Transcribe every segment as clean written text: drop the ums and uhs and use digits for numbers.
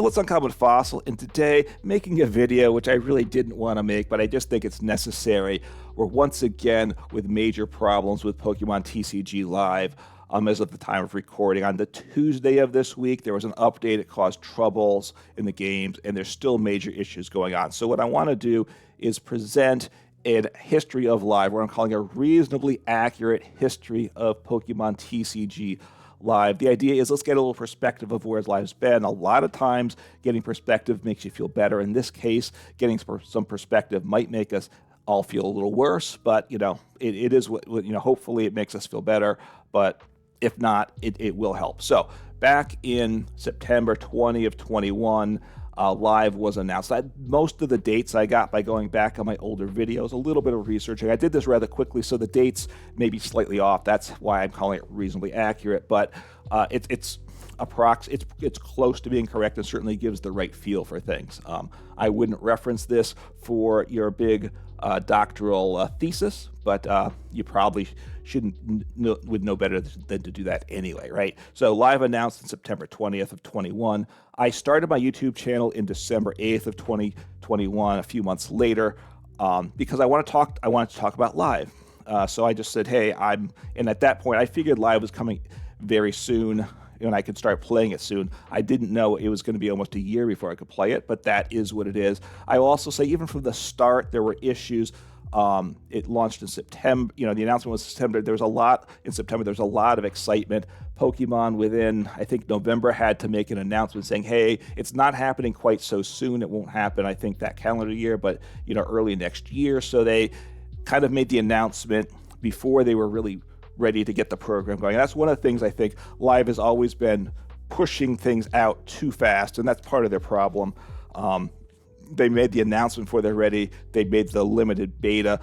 It's Uncommon Fossil, and today making a video which I really didn't want to make, but I just think it's necessary. We're once again with major problems with Pokemon TCG Live. As of the time of recording, on the Tuesday of this week, there was an update. It caused troubles in the games, and there's still major issues going on. So what I want to do is present a history of Live, what I'm calling a reasonably accurate history of Pokemon TCG Live. The idea is let's get a little perspective of where Live's been. A lot of times getting perspective makes you feel better. In this case, getting some perspective might make us all feel a little worse, but it is what hopefully it makes us feel better, but if not, it will help. So back in September 20 of 21, Live was announced. Most of the dates I got by going back on my older videos, a little bit of researching. I did this rather quickly, so the dates may be slightly off. That's why I'm calling it reasonably accurate, but it's close to being correct and certainly gives the right feel for things. I wouldn't reference this for your big doctoral thesis, but you probably would know better than to do that anyway, right? So Live announced on September 20th of 21. I started my YouTube channel in December 8th of 2021, a few months later, because I wanted to talk about Live. So I just said, hey, and at that point I figured Live was coming very soon, and I could start playing it soon. I didn't know it was going to be almost a year before I could play it, but that is what it is. I will also say, even from the start, there were issues. It launched in September. The announcement was September. There was a lot in September. There was a lot of excitement. Pokemon within, I think, November had to make an announcement saying, hey, it's not happening quite so soon. It won't happen, I think, that calendar year, but early next year. So they kind of made the announcement before they were really ready to get the program going. That's one of the things I think Live has always been pushing things out too fast, and that's part of their problem. They made the announcement before they're ready. They made the limited beta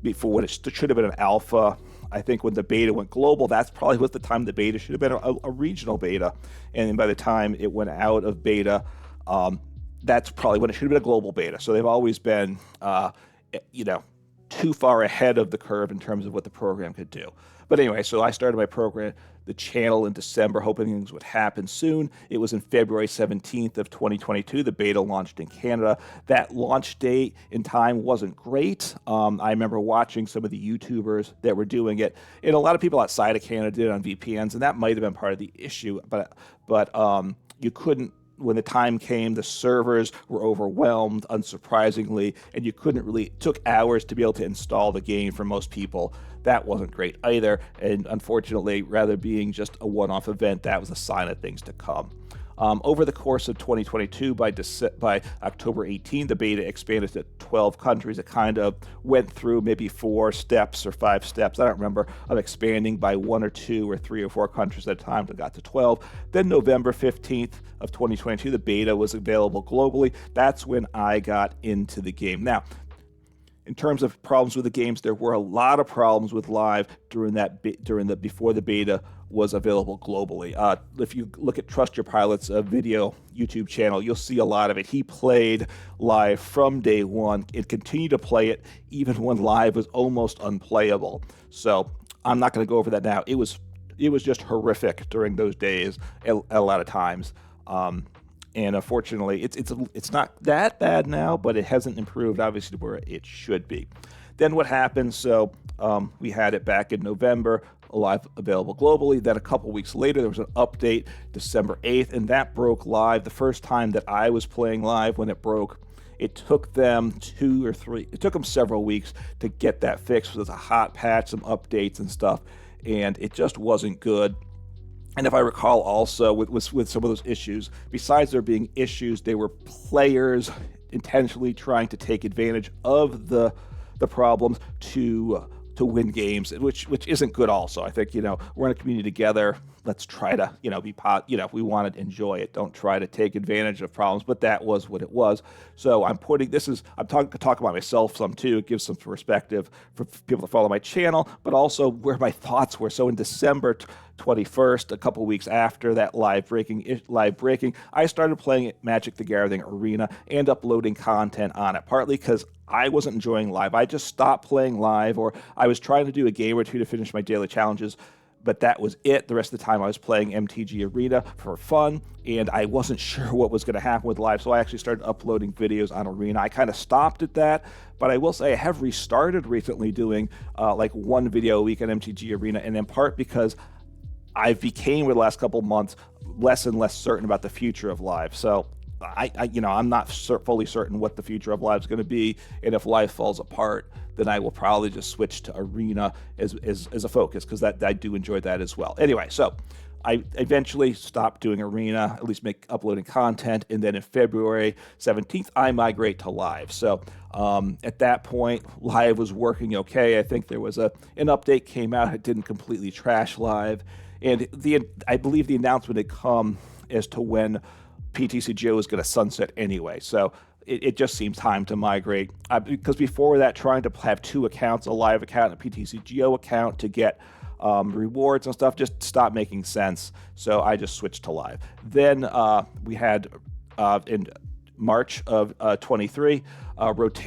before what it should have been an alpha. I think when the beta went global, that's probably what the time the beta should have been a regional beta. And by the time it went out of beta, that's probably when it should have been a global beta. So they've always been, too far ahead of the curve in terms of what the program could do. But anyway, so I started my program, the channel, in December, hoping things would happen soon. It was in February 17th of 2022. The beta launched in Canada. That launch date in time wasn't great. I remember watching some of the YouTubers that were doing it, and a lot of people outside of Canada did it on VPNs, and that might have been part of the issue. But you couldn't. When the time came, the servers were overwhelmed, unsurprisingly, and you couldn't really, it took hours to be able to install the game for most people. That wasn't great either, and unfortunately, rather being just a one-off event, that was a sign of things to come. Over the course of 2022, by October 18, the beta expanded to 12 countries. It kind of went through maybe 4 steps or 5 steps, I don't remember, of expanding by 1 or 2 or 3 or 4 countries at a time. It got to 12. Then November 15th of 2022, the beta was available globally. That's when I got into the game. Now, in terms of problems with the games, there were a lot of problems with Live before the beta was available globally. If you look at Trust Your Pilot's video YouTube channel, you'll see a lot of it. He played Live from day one and continued to play it even when Live was almost unplayable. So I'm not going to go over that now. It was just horrific during those days a lot of times. And unfortunately, it's not that bad now, but it hasn't improved, obviously, to where it should be. Then what happened? So we had it back in November, Live available globally. Then a couple weeks later, there was an update, December 8th, and that broke Live. The first time that I was playing Live when it broke, it took them it took them several weeks to get that fixed. It was a hot patch, some updates and stuff, and it just wasn't good. And if I recall also with some of those issues, besides there being issues, they were players intentionally trying to take advantage of the problems to win games, which isn't good also. I think, we're in a community together. Let's try to, we want to enjoy it. Don't try to take advantage of problems, but that was what it was. So I'm talking about myself some too. It gives some perspective for people to follow my channel, but also where my thoughts were. So in December 21st, a couple weeks after that live breaking, I started playing Magic the Gathering Arena and uploading content on it, partly because I wasn't enjoying Live. I just stopped playing Live, or I was trying to do a game or two to finish my daily challenges, but that was it. The rest of the time I was playing MTG Arena for fun, and I wasn't sure what was going to happen with live, so I actually started uploading videos on Arena. I kind of stopped at that, but I will say I have restarted recently doing like one video a week on MTG Arena, and in part because I've became, over the last couple of months, less and less certain about the future of live. So I'm not fully certain what the future of live is going to be, and if live falls apart, then I will probably just switch to Arena as a focus, because I do enjoy that as well. Anyway, so I eventually stopped doing Arena, at least uploading content, and then in February 17th, I migrate to Live. So at that point, Live was working okay. I think there was an update came out. It didn't completely trash Live, and I believe the announcement had come as to when PTCG was going to sunset anyway. So it just seems time to migrate, because before that, trying to have two accounts, a Live account and a PTCGO account, to get rewards and stuff, just stopped making sense. So I just switched to Live. Then we had in March of 23,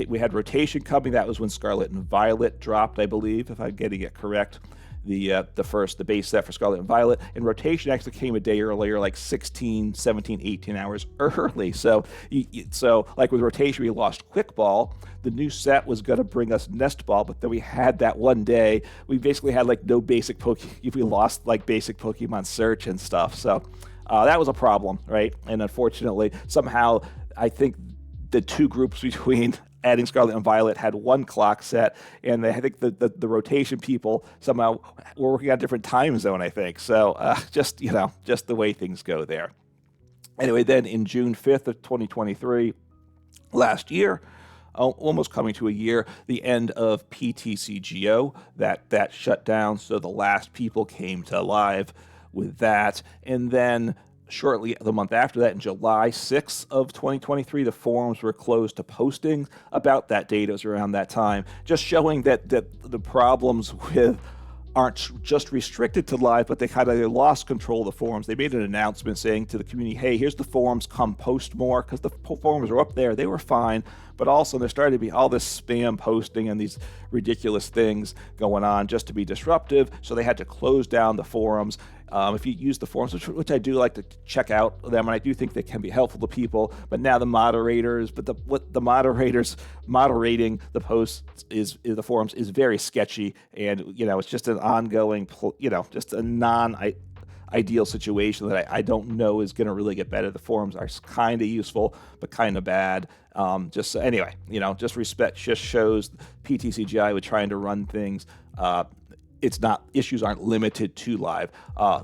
we had rotation coming. That was when Scarlet and Violet dropped, I believe, if I'm getting it correct. The base set for Scarlet and Violet, and rotation actually came a day earlier, like 16, 17, 18 hours early. So like with rotation, we lost Quick Ball. The new set was going to bring us Nest Ball, but then we had that one day, we basically had like no basic if we lost like basic Pokemon search and stuff. So that was a problem, right? And unfortunately, somehow, I think the two groups between adding Scarlet and Violet had one clock set, and I think the rotation people somehow were working on a different time zone, I think. So just the way things go there. Anyway, then in June 5th of 2023, last year, almost coming to a year, the end of PTCGO, that shut down, so the last people came to Live with that. And then shortly the month after that, in July 6th of 2023, the forums were closed to posting. About that date, it was around that time, just showing that the problems aren't just restricted to Live, but they lost control of the forums. They made an announcement saying to the community, hey, here's the forums, come post more, because the forums were up there, they were fine, but also there started to be all this spam posting and these ridiculous things going on just to be disruptive, so they had to close down the forums. If you use the forums, which I do like to check out them, and I do think they can be helpful to people, but now the moderators moderating the posts is the forums is very sketchy, and it's just an ongoing, just a non-ideal situation that I don't know is going to really get better. The forums are kind of useful, but kind of bad. Just shows PTCGI with trying to run things. Issues aren't limited to Live.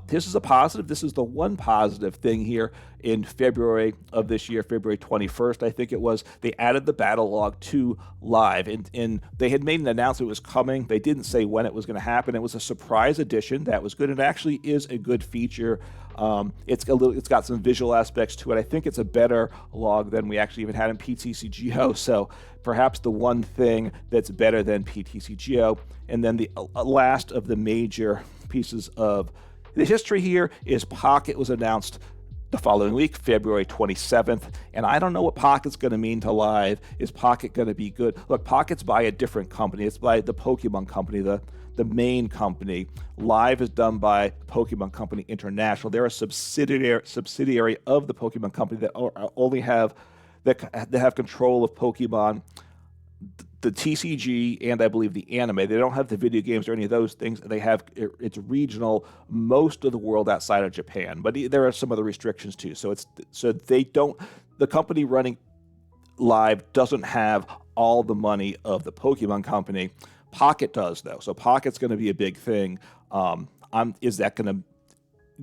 This is a positive. This is the one positive thing here in February of this year, February 21st, I think it was. They added the battle log to Live, and they had made an announcement it was coming. They didn't say when it was going to happen. It was a surprise addition. That was good. It actually is a good feature. It's got some visual aspects to it. I think it's a better log than we actually even had in PTCGO. So perhaps the one thing that's better than PTCGO. And then the last of the major pieces of the history here is Pocket was announced the following week, February 27th. And I don't know what Pocket's going to mean to Live. Is Pocket going to be good? Look, Pocket's by a different company. It's by the Pokemon Company, the main company. Live is done by Pokemon Company International. They're a subsidiary of the Pokemon Company that have control of Pokemon, the TCG, and I believe the anime. They don't have the video games or any of those things. It's regional, most of the world outside of Japan, but there are some other restrictions too. The company running Live doesn't have all the money of the Pokemon Company. Pocket does, though. So Pocket's going to be a big thing. Is that going to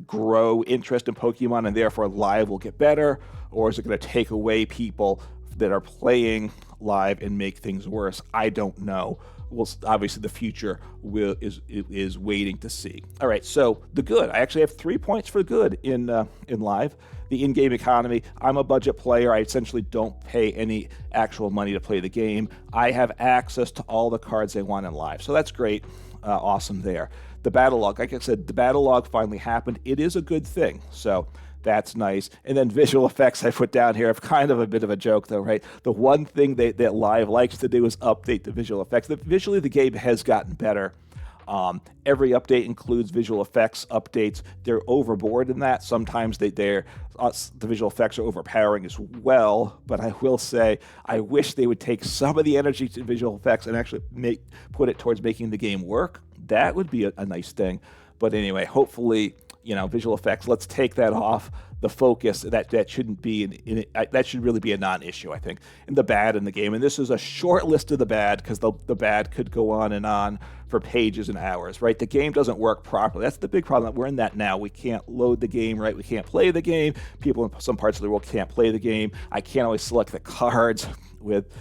grow interest in Pokemon and therefore Live will get better? Or is it going to take away people that are playing Live and make things worse? I don't know. Well, obviously the future is waiting to see. All right, so the good. I actually have 3 points for good in Live. The in-game economy. I'm a budget player. I essentially don't pay any actual money to play the game. I have access to all the cards I want in Live, so that's great. Awesome there. The battle log. Like I said, the battle log finally happened. It is a good thing. So that's nice. And then visual effects I put down here. I've kind of a bit of a joke, though, right? The one thing that Live likes to do is update the visual effects. Visually, the game has gotten better. Every update includes visual effects updates. They're overboard in that. Sometimes the visual effects are overpowering as well. But I will say, I wish they would take some of the energy to visual effects and actually put it towards making the game work. That would be a nice thing. But anyway, hopefully, visual effects, let's take that off the focus. That shouldn't be that should really be a non-issue, I think. And the bad in the game, and this is a short list of the bad, because the bad could go on for pages and hours, right? The game doesn't work properly. That's the big problem. We're in that now. We can't load the game, right? We can't play the game. People in some parts of the world can't play the game. I can't always select the cards with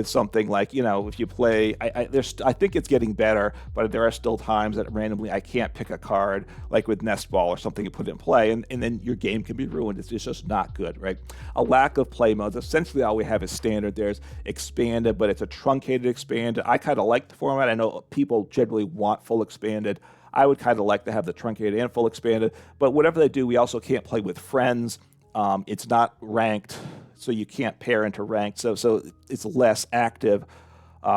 something like, if you play, I think it's getting better, but there are still times that randomly I can't pick a card, like with Nest Ball or something, you put it in play, and then your game can be ruined. It's just not good, right? A lack of play modes. Essentially, all we have is standard. There's expanded, but it's a truncated expanded. I kind of like the format. I know people generally want full expanded. I would kind of like to have the truncated and full expanded, but whatever they do, we also can't play with friends. It's not ranked, so you can't pair into ranked, so it's less active.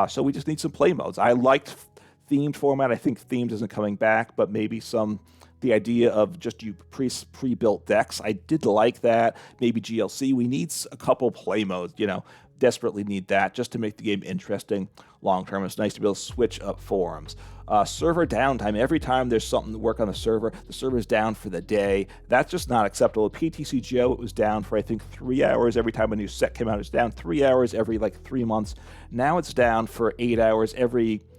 So we just need some play modes. I liked themed format. I think themed isn't coming back, but maybe the idea of just you pre-built decks, I did like that. Maybe GLC. We need a couple play modes, desperately need that just to make the game interesting long term. It's nice to be able to switch up forums. Server downtime. Every time there's something to work on the server is down for the day. That's just not acceptable. PTCG, it was down for, I think, 3 hours. Every time a new set came out, it was down 3 hours every 3 months. Now it's down for 8 hours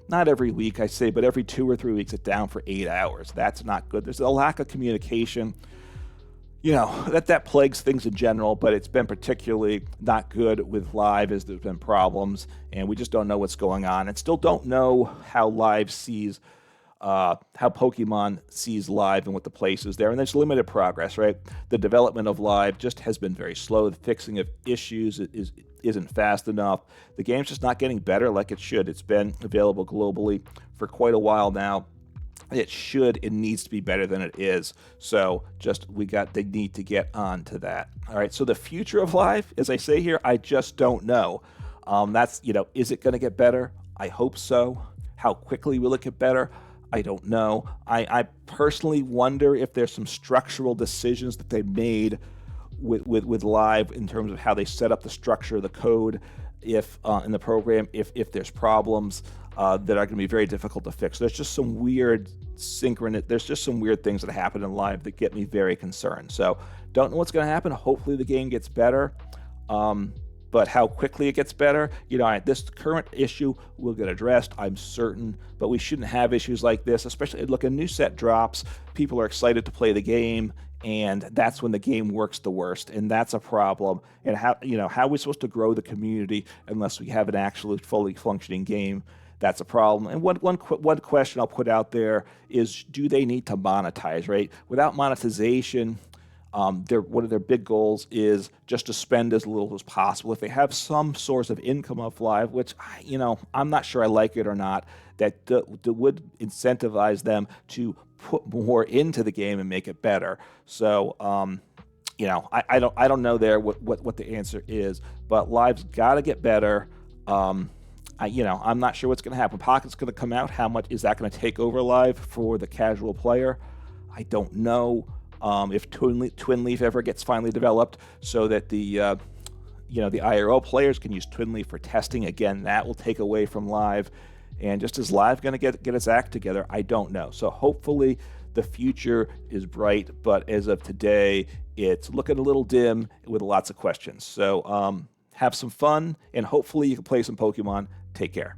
not every week, I say, but every 2 or 3 weeks it's down for 8 hours. That's not good. There's a lack of communication. That plagues things in general, but it's been particularly not good with live, as there's been problems, and we just don't know what's going on, and still don't know how live sees, how Pokemon sees live and what the place is there, and there's limited progress, right? The development of live just has been very slow. The fixing of issues isn't fast enough. The game's just not getting better like it should. It's been available globally for quite a while now. It needs to be better than it is. So they need to get on to that. All right. So the future of live, as I say here, I just don't know. Is it going to get better? I hope so. How quickly will it get better? I don't know. I personally wonder if there's some structural decisions that they made with live in terms of how they set up the structure of the code, if in the program, if there's problems that are going to be very difficult to fix. There's just some weird there's just some weird things that happen in live that get me very concerned. So don't know what's going to happen. Hopefully the game gets better. But how quickly it gets better, this current issue will get addressed, I'm certain, but we shouldn't have issues like this, especially, look, a new set drops, people are excited to play the game, and that's when the game works the worst, and that's a problem. And how are we supposed to grow the community unless we have an actually fully functioning game? That's a problem. And one question I'll put out there is, do they need to monetize, right? Without monetization, one of their big goals is just to spend as little as possible. If they have some source of income off live, which, I'm not sure I like it or not, that would incentivize them to put more into the game and make it better. So, I don't know there what the answer is, but live's got to get better. I'm not sure what's going to happen. Pocket's going to come out. How much is that going to take over live for the casual player? I don't know. If Twin Leaf ever gets finally developed so that the IRL players can use Twin Leaf for testing, again, that will take away from live. And just is live going to get its act together? I don't know. So hopefully the future is bright, but as of today, it's looking a little dim with lots of questions. So have some fun, and hopefully you can play some Pokemon. Take care.